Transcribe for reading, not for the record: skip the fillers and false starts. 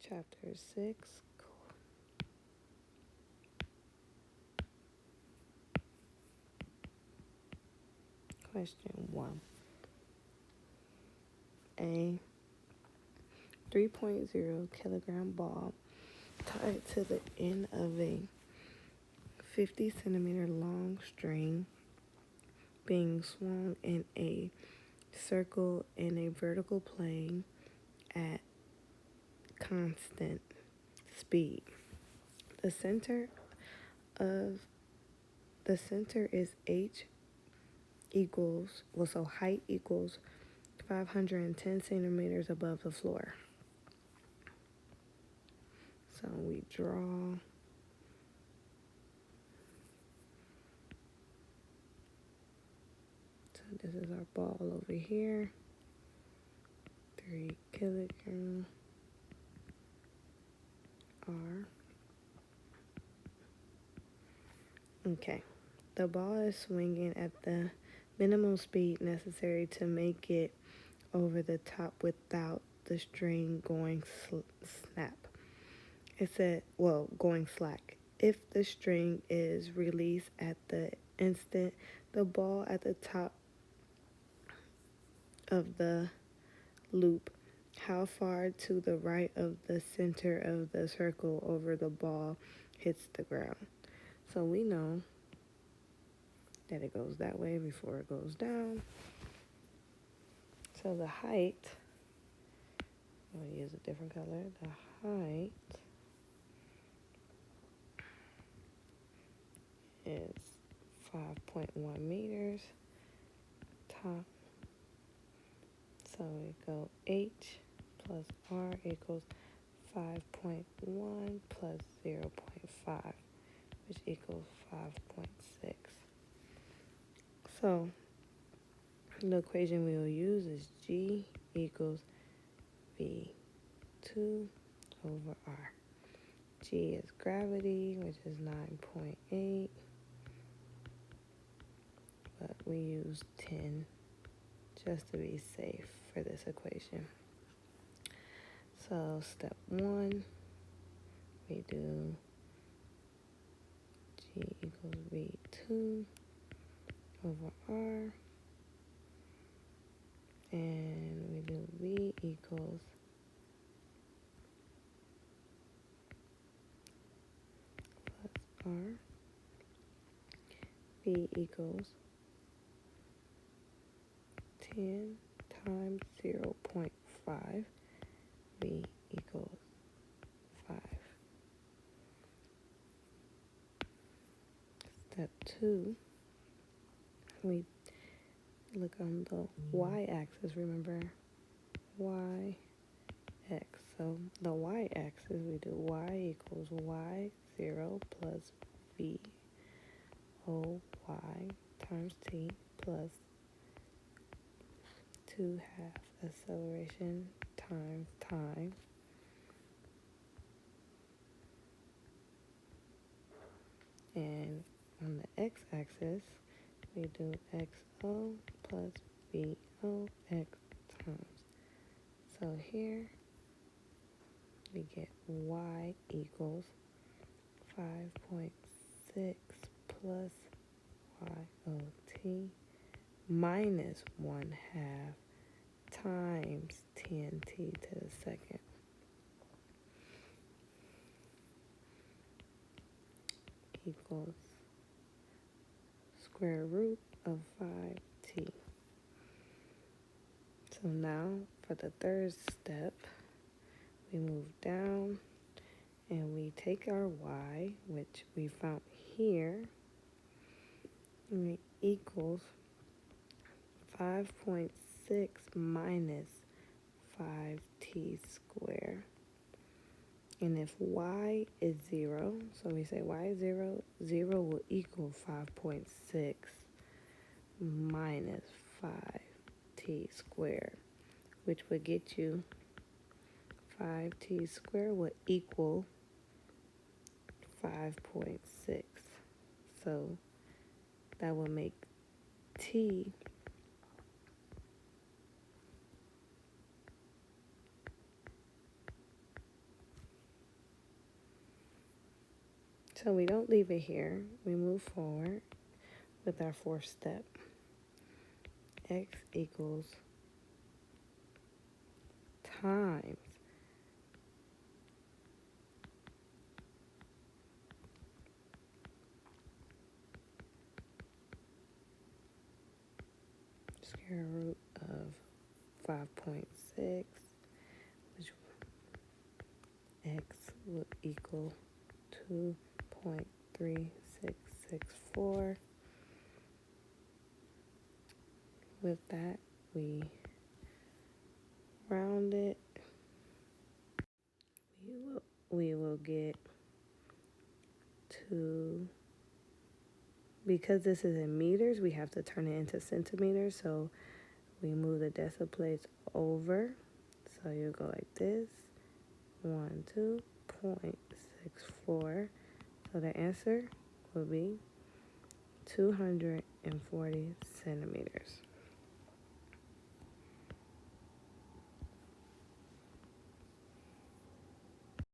Chapter 6, question 1. A 3.0 kilogram ball tied to the end of a 50 centimeter long string being swung in a circle in a vertical plane at constant speed. The center is H equals, so height equals 510 centimeters above the floor. So we draw this is our ball over here. 3 kilogram R. Okay. The ball is swinging at the minimum speed necessary to make it over the top without the string going going slack. If the string is released at the instant, the ball at the top of the loop, how far to the right of the center of the circle over the ball hits the ground. So we know that it goes that way before it goes down. So the height, I'm going to use a different color. The height is 5.1 meters. Top. So we go H plus R equals 5.1 plus 0.5, which equals 5.6. So the equation we will use is G equals V2 over R. G is gravity, which is 9.8, but we use 10 just to be safe for this equation. So step 1, we do G equals V2 over R, and we do V equals plus R. V equals 10 times 0.5. V equals 5. Step 2, we look on the y-axis, remember, y, x. So the y-axis, we do y equals y0 plus v o y times t plus 2 half acceleration times time. And on the x-axis, we do xo plus vox times. So here we get y equals 5.6 plus yot minus 1/2 times 10t to the second equals square root of 5t. So now for the third step, we move down and we take our y, which we found here, and it equals 5.6 minus 5t squared. And if y is 0, so we say y is 0, 0 will equal 5.6 minus 5t squared, which would get you 5t squared would equal 5.6. So that would make t So we don't leave it here. We move forward with our fourth step. X equals times square root of 5.6, which x will equal 2.3664. With that, we round it. We will get to, because this is in meters, we have to turn it into centimeters. So we move the decimal place over. So you go like this, 12.64. So the answer will be 240 centimeters.